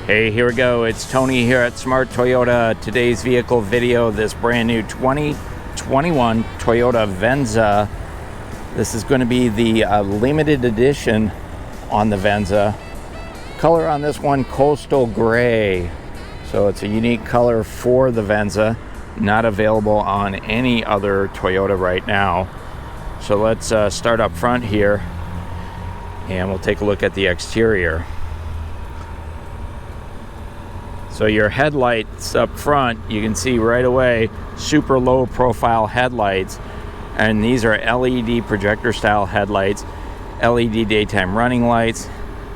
Hey, here we go. It's Tony here at Smart Toyota. Today's vehicle video, this brand new 2021 Toyota Venza. This is going to be the limited edition on the Venza. Color on this one, coastal gray. So it's a unique color for the Venza, not available on any other Toyota right now. So let's start up front here and we'll take a look at the exterior. So your headlights up front, you can see right away, super low profile headlights. And these are LED projector style headlights, LED daytime running lights.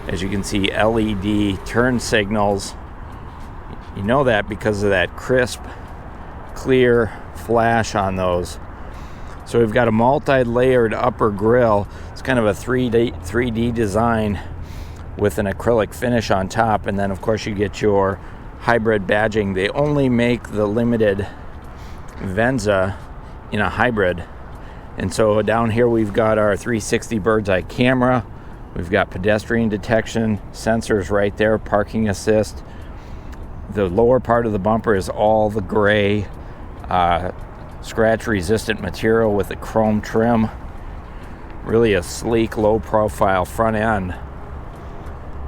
As you can see, LED turn signals. You know that because of that crisp, clear flash on those. So we've got a multi-layered upper grille. It's kind of a 3D design with an acrylic finish on top. And then of course you get your hybrid badging. They only make the limited Venza in a hybrid. And so down here we've got our 360 bird's eye camera. We've got pedestrian detection, sensors right there, parking assist. The lower part of the bumper is all the gray scratch resistant material with a chrome trim. Really a sleek, low profile front end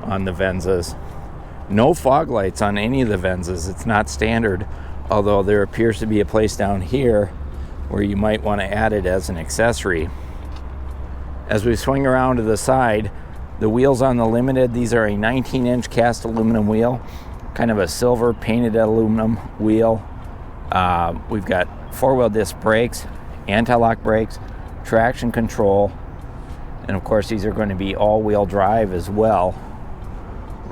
on the Venzas. No fog lights on any of the Venzas. It's not standard, although there appears to be a place down here where you might want to add it as an accessory. As we swing around to the side, the wheels on the Limited, these are a 19-inch cast aluminum wheel, kind of a silver painted aluminum wheel. We've got four-wheel disc brakes, anti-lock brakes, traction control, and of course these are going to be all-wheel drive as well.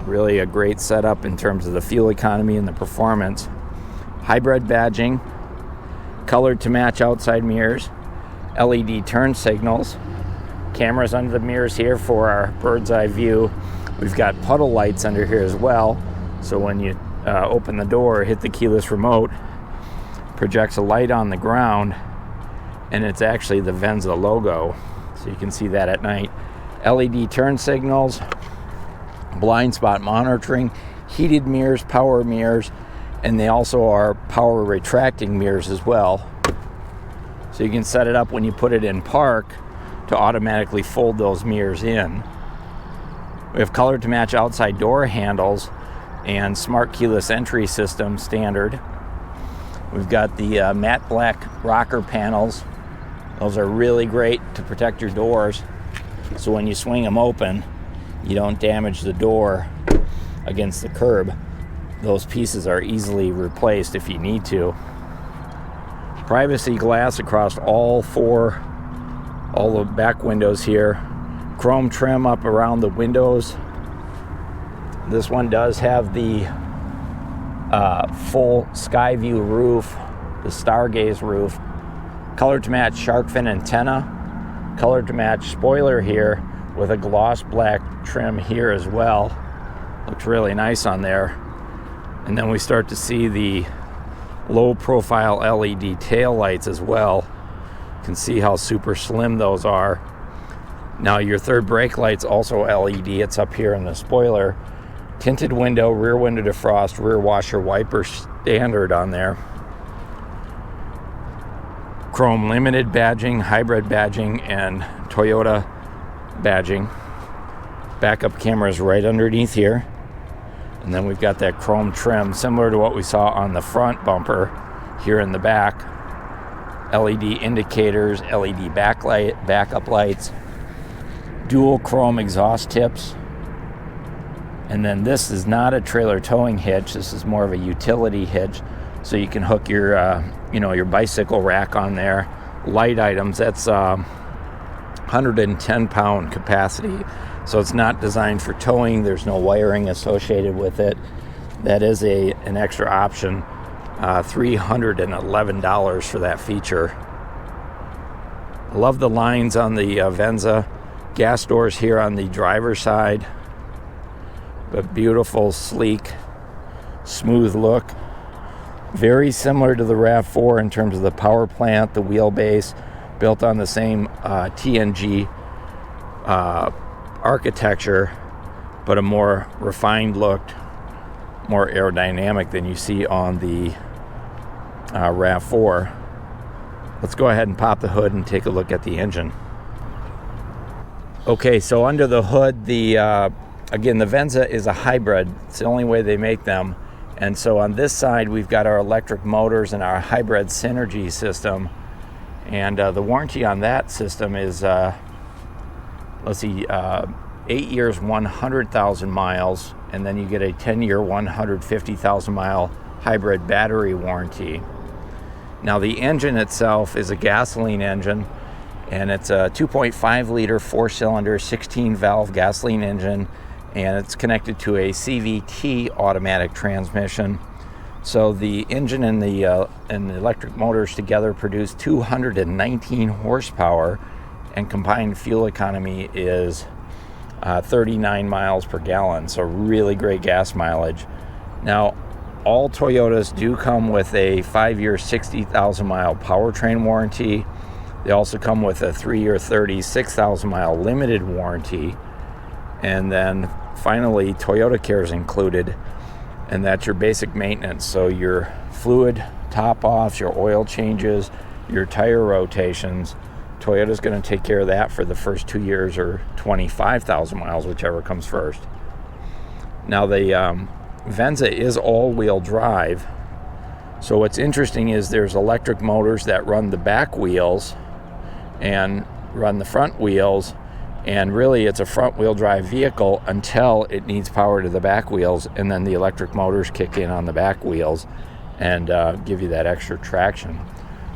Really a great setup in terms of the fuel economy and the performance. Hybrid badging, colored to match outside mirrors, LED turn signals, cameras under the mirrors here for our bird's eye view. We've got puddle lights under here as well, so when you open the door, hit the keyless remote, projects a light on the ground, and it's actually the Venza logo, so you can see that at night. LED turn signals, blind spot monitoring, heated mirrors, power mirrors, and they also are power retracting mirrors as well. So you can set it up when you put it in park to automatically fold those mirrors in. We have color to match outside door handles and smart keyless entry system standard. We've got the matte black rocker panels. Those are really great to protect your doors, so when you swing them open, you don't damage the door against the curb. Those pieces are easily replaced if you need to. Privacy glass across all the back windows here. Chrome trim up around the windows. This one does have the full sky view roof, the stargaze roof. Color to match shark fin antenna. Color to match spoiler here with a gloss black trim here as well. Looks really nice on there. And then we start to see the low profile LED tail lights as well. You can see how super slim those are. Now your third brake light's also LED. It's up here in the spoiler. Tinted window, rear window defrost, rear washer wiper standard on there. Chrome limited badging, hybrid badging, and Toyota badging. Backup cameras right underneath here. And then we've got that chrome trim similar to what we saw on the front bumper here in the back. LED indicators, LED backlight, backup lights, dual chrome exhaust tips. And then this is not a trailer towing hitch. This is more of a utility hitch. So you can hook your, your bicycle rack on there. Light items, that's 110 pound capacity. So it's not designed for towing. There's no wiring associated with it. That is an extra option. $311 for that feature. I love the lines on the Venza. Gas doors here on the driver's side. But beautiful, sleek, smooth look. Very similar to the RAV4 in terms of the power plant, the wheelbase, built on the same TNG architecture, but a more refined look more aerodynamic than you see on the RAV4. Let's go ahead and pop the hood and take a look at the engine. Okay, so under the hood, again, the Venza is a hybrid. It's the only way they make them. And so on this side, we've got our electric motors and our hybrid synergy system. And the warranty on that system is, 8 years, 100,000 miles, and then you get a 10-year, 150,000 mile hybrid battery warranty. Now the engine itself is a gasoline engine, and it's a 2.5 liter 4-cylinder 16 valve gasoline engine, and it's connected to a CVT automatic transmission. So the engine and the electric motors together produce 219 horsepower, and combined fuel economy is 39 miles per gallon, so really great gas mileage. Now, all Toyotas do come with a 5-year, 60,000 mile powertrain warranty. They also come with a 3-year, 36,000 mile limited warranty. And then finally, Toyota Care is included, and that's your basic maintenance. So your fluid top-offs, your oil changes, your tire rotations. Toyota's going to take care of that for the first 2 years or 25,000 miles, whichever comes first. Now the Venza is all-wheel drive. So what's interesting is there's electric motors that run the back wheels and run the front wheels, and really it's a front-wheel drive vehicle until it needs power to the back wheels, and then the electric motors kick in on the back wheels and give you that extra traction.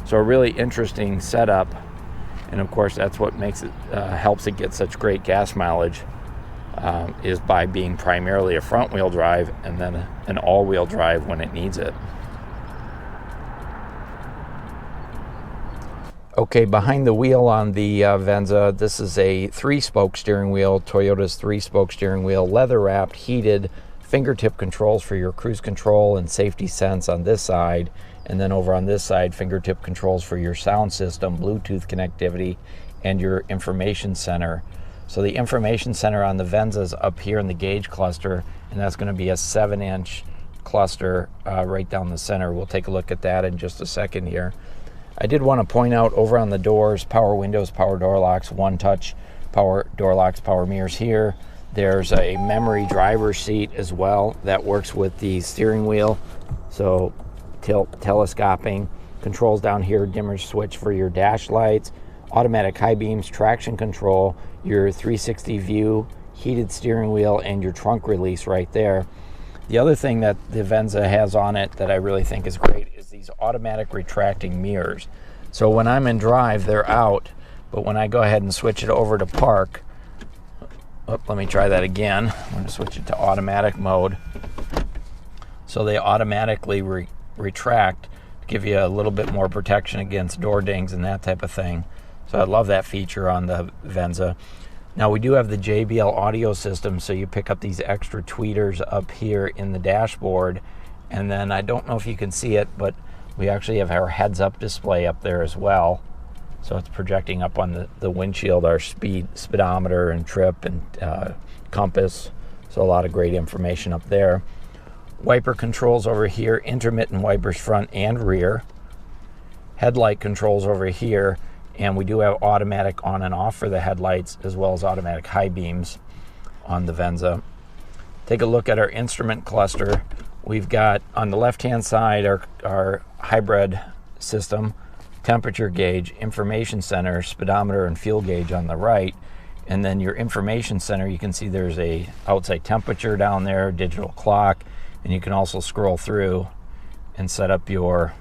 So a really interesting setup, and of course that's what makes it helps it get such great gas mileage, is by being primarily a front-wheel drive and then an all-wheel drive when it needs it. Okay, behind the wheel on the Venza, this is a 3-spoke steering wheel, Toyota's 3-spoke steering wheel, leather-wrapped, heated, fingertip controls for your cruise control and safety sense on this side, and then over on this side, fingertip controls for your sound system, Bluetooth connectivity, and your information center. So the information center on the Venza is up here in the gauge cluster, and that's going to be a 7-inch cluster right down the center. We'll take a look at that in just a second here. I did want to point out over on the doors, power windows, power door locks, one-touch power door locks, power mirrors here. There's a memory driver's seat as well that works with the steering wheel. So telescoping, controls down here, dimmer switch for your dash lights, automatic high beams, traction control, your 360 view, heated steering wheel, and your trunk release right there. The other thing that the Venza has on it that I really think is great is these automatic retracting mirrors. So when I'm in drive, they're out, but when I go ahead and switch it over to park, let me try that again. I'm going to switch it to automatic mode. So they automatically retract to give you a little bit more protection against door dings and that type of thing. So I love that feature on the Venza. Now we do have the JBL audio system, so you pick up these extra tweeters up here in the dashboard, and then I don't know if you can see it, but we actually have our heads-up display up there as well. So it's projecting up on the windshield our speedometer and trip and compass. So a lot of great information up there. Wiper controls over here, intermittent wipers front and rear. Headlight controls over here. And we do have automatic on and off for the headlights, as well as automatic high beams on the Venza. Take a look at our instrument cluster. We've got on the left-hand side our hybrid system, temperature gauge, information center, speedometer, and fuel gauge on the right. And then your information center, you can see there's a outside temperature down there, digital clock, and you can also scroll through and set up your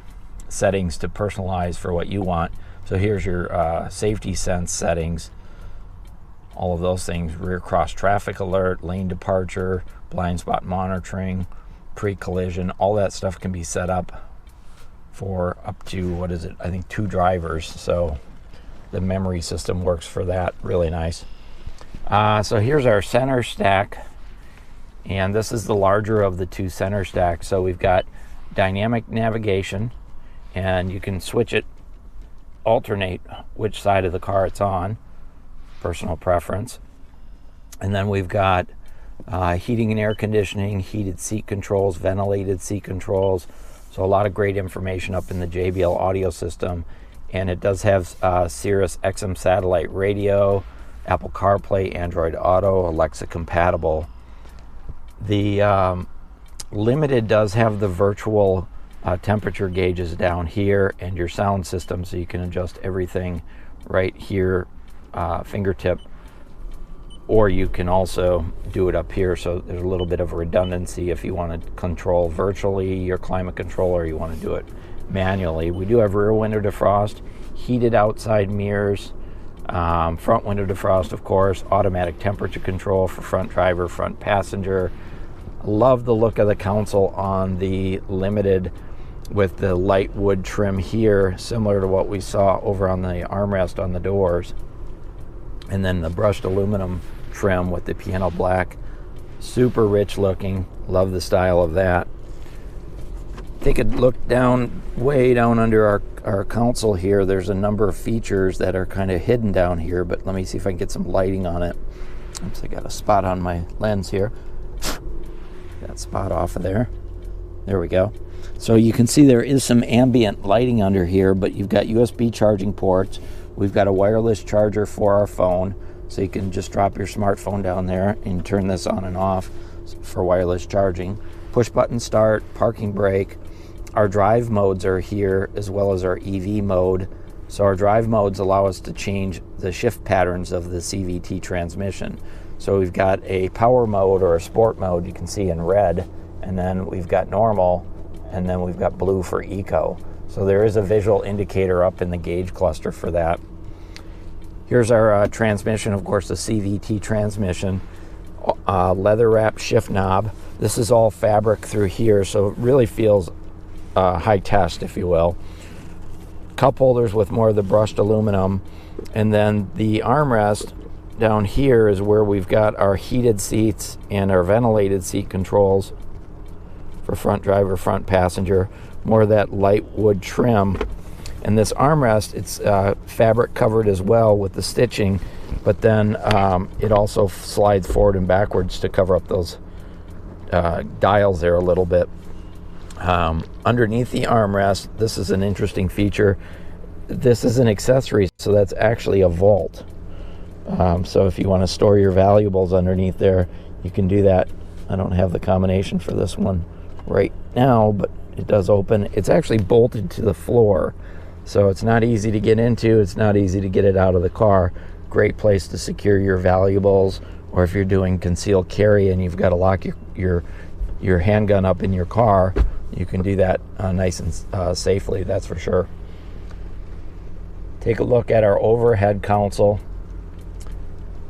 settings to personalize for what you want. So here's your safety sense settings, all of those things, rear cross traffic alert, lane departure, blind spot monitoring, pre-collision, all that stuff can be set up for up to, I think 2 drivers. So the memory system works for that, really nice. So here's our center stack, and this is the larger of the 2 center stacks. So we've got dynamic navigation, and you can switch it, alternate which side of the car it's on, personal preference. And then we've got heating and air conditioning, heated seat controls, ventilated seat controls. So a lot of great information up in the JBL audio system. And it does have Sirius XM satellite radio, Apple CarPlay, Android Auto, Alexa compatible. The Limited does have the virtual temperature gauges down here and your sound system, so you can adjust everything right here, fingertip, or you can also do it up here. So there's a little bit of redundancy if you want to control virtually your climate control or you want to do it manually. We do have rear window defrost, heated outside mirrors, front window defrost, of course, automatic temperature control for front driver, front passenger. Love the look of the console on the Limited with the light wood trim here, similar to what we saw over on the armrest on the doors. And then the brushed aluminum trim with the piano black. Super rich looking. Love the style of that. Take a look down, way down under our console here. There's a number of features that are kind of hidden down here, but let me see if I can get some lighting on it. Oops, I got a spot on my lens here. That spot off of there. There we go. So you can see there is some ambient lighting under here, but you've got USB charging ports. We've got a wireless charger for our phone, so you can just drop your smartphone down there and turn this on and off for wireless charging. Push button start, parking brake. Our drive modes are here, as well as our EV mode. So our drive modes allow us to change the shift patterns of the CVT transmission. So we've got a power mode or a sport mode, you can see in red, and then we've got normal, and then we've got blue for eco. So there is a visual indicator up in the gauge cluster for that. Here's our transmission, of course, the CVT transmission, leather wrap shift knob. This is all fabric through here, so it really feels high test, if you will. Cup holders with more of the brushed aluminum, and then the armrest down here is where we've got our heated seats and our ventilated seat controls for front driver, front passenger, more of that light wood trim. And this armrest, it's fabric covered as well with the stitching, but then it also slides forward and backwards to cover up those dials there a little bit. Underneath the armrest, this is an interesting feature. This is an accessory, so that's actually a vault. So if you want to store your valuables underneath there, you can do that. I don't have the combination for this one right now, but it does open. It's actually bolted to the floor, so it's not easy to get into. It's not easy to get it out of the car. Great place to secure your valuables, or if you're doing concealed carry and you've got to lock your handgun up in your car, you can do that nice and safely, that's for sure. Take a look at our overhead console.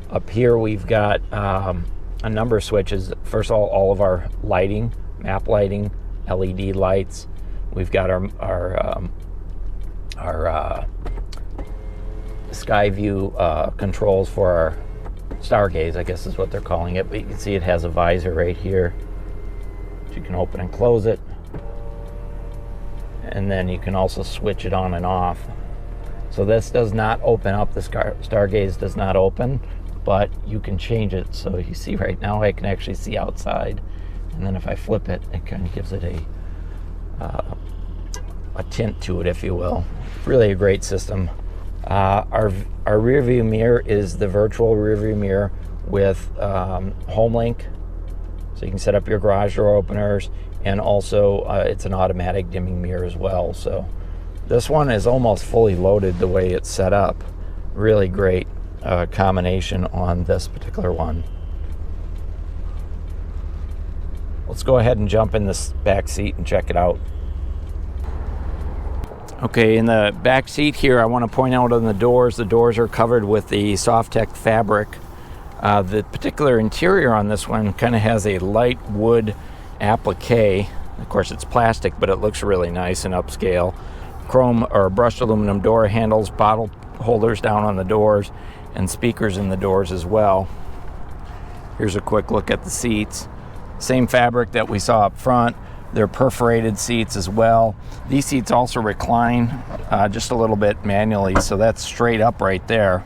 Up here we've got a number of switches. First of all of our lighting, map lighting, LED lights. We've got our sky view controls for our stargaze, I guess is what they're calling it. But you can see it has a visor right here. So you can open and close it. And then you can also switch it on and off. So this does not open up, the stargaze does not open, but you can change it. So you see right now I can actually see outside, and then if I flip it, it kind of gives it a tint to it, if you will. Really a great system. Our rear view mirror is the virtual rear view mirror with home link, so you can set up your garage door openers, and also it's an automatic dimming mirror as well. So this one is almost fully loaded the way it's set up. Really great combination on this particular one. Let's go ahead and jump in this back seat and check it out. Okay, in the back seat here, I want to point out on the doors are covered with the Softech fabric. The particular interior on this one kind of has a light wood applique. Of course, it's plastic, but it looks really nice and upscale. Chrome or brushed aluminum door handles, bottle holders down on the doors, and speakers in the doors as well. Here's a quick look at the seats. Same fabric that we saw up front. They're perforated seats as well. These seats also recline just a little bit manually, so that's straight up right there.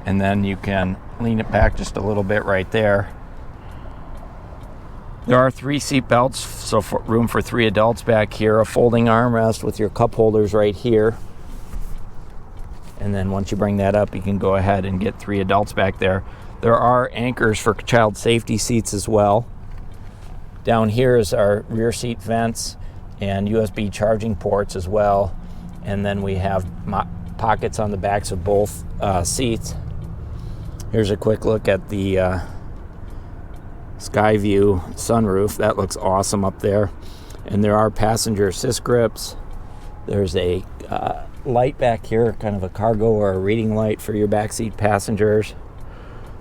And then you can lean it back just a little bit right there. There are 3 seat belts, so room for 3 adults back here. A folding armrest with your cup holders right here. And then once you bring that up, you can go ahead and get 3 adults back there. There are anchors for child safety seats as well. Down here is our rear seat vents and USB charging ports as well. And then we have pockets on the backs of both seats. Here's a quick look at the Skyview sunroof. That looks awesome up there. And there are passenger assist grips. There's a light back here, kind of a cargo or a reading light for your backseat passengers.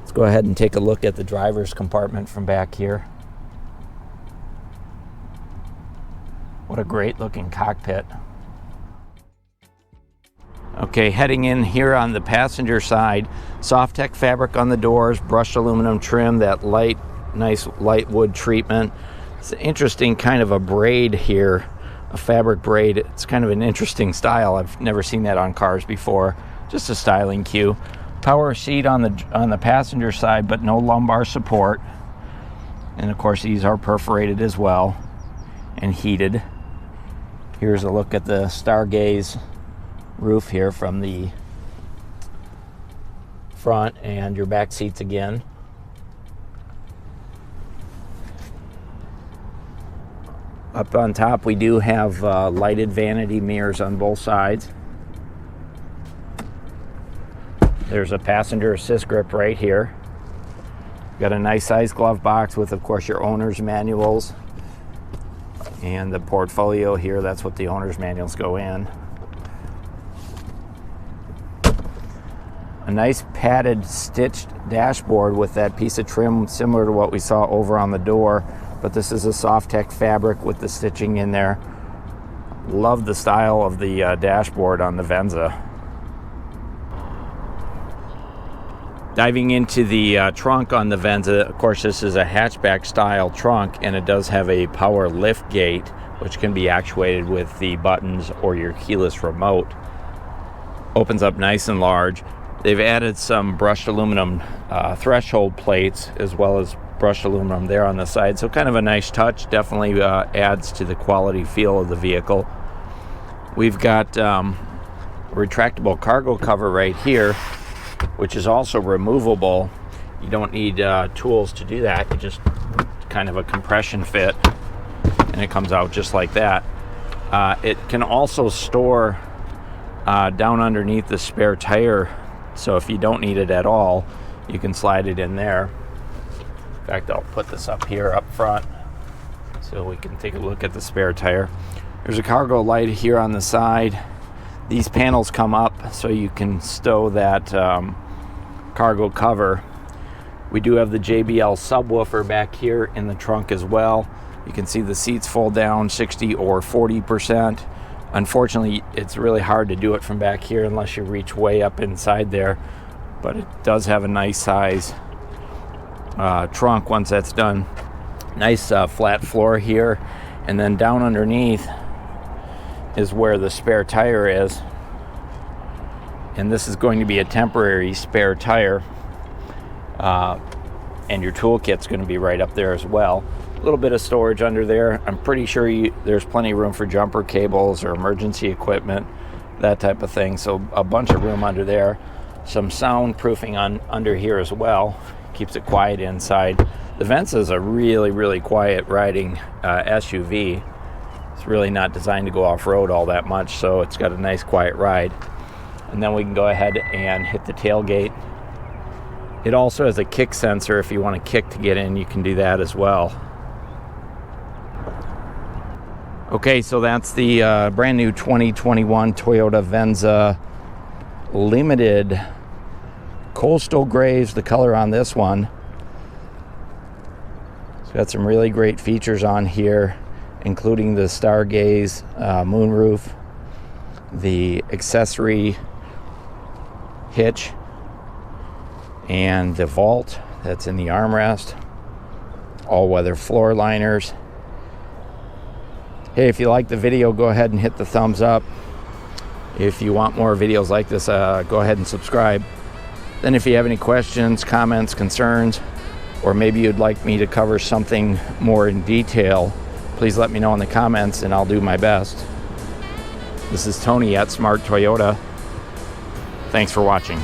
Let's go ahead and take a look at the driver's compartment from back here. What a great looking cockpit. Okay, heading in here on the passenger side, Soft-Tech fabric on the doors, brushed aluminum trim, that nice light wood treatment. It's an interesting kind of a braid here, a fabric braid. It's kind of an interesting style. I've never seen that on cars before. Just a styling cue. Power seat on the passenger side, but no lumbar support. And of course these are perforated as well and heated. Here's a look at the Stargaze roof here from the front, and your back seats again. Up on top we do have lighted vanity mirrors on both sides. There's a passenger assist grip right here. Got a nice size glove box with, of course, your owner's manuals and the portfolio here. That's what the owner's manuals go in. A nice padded stitched dashboard with that piece of trim similar to what we saw over on the door, but this is a Soft-Tech fabric with the stitching in there. Love the style of the dashboard on the Venza. Diving into the trunk on the Venza, of course this is a hatchback style trunk, and it does have a power lift gate which can be actuated with the buttons or your keyless remote. Opens up nice and large. They've added some brushed aluminum threshold plates as well as brushed aluminum there on the side, so kind of a nice touch. Definitely adds to the quality feel of the vehicle. We've got a retractable cargo cover right here, which is also removable. You don't need tools to do that. You just kind of a compression fit and it comes out just like that. It can also store down underneath the spare tire, so if you don't need it at all, you can slide it in there. In fact, I'll put this up here up front so we can take a look at the spare tire. There's a cargo light here on the side. These panels come up so you can stow that cargo cover. We do have the JBL subwoofer back here in the trunk as well. You can see the seats fold down 60 or 40%. Unfortunately, it's really hard to do it from back here unless you reach way up inside there, but it does have a nice size trunk once that's done. Nice flat floor here, and then down underneath is where the spare tire is, and this is going to be a temporary spare tire, and your toolkit's going to be right up there as well. A little bit of storage under there. I'm pretty sure there's plenty of room for jumper cables or emergency equipment, that type of thing, so a bunch of room under there. Some soundproofing under here as well, keeps it quiet inside. The Venza is a really quiet riding SUV. It's really not designed to go off-road all that much, so it's got a nice quiet ride. And then we can go ahead and hit the tailgate. It also has a kick sensor. If you want to kick to get in, you can do that as well. Okay, so that's the brand new 2021 Toyota Venza Limited Coastal Grays, the color on this one. It's got some really great features on here, including the Stargaze moonroof, the accessory hitch, and the vault that's in the armrest, all-weather floor liners. Hey, if you like the video, go ahead and hit the thumbs up. If you want more videos like this, go ahead and subscribe. Then if you have any questions, comments, concerns, or maybe you'd like me to cover something more in detail, please let me know in the comments and I'll do my best. This is Tony at Smart Toyota. Thanks for watching.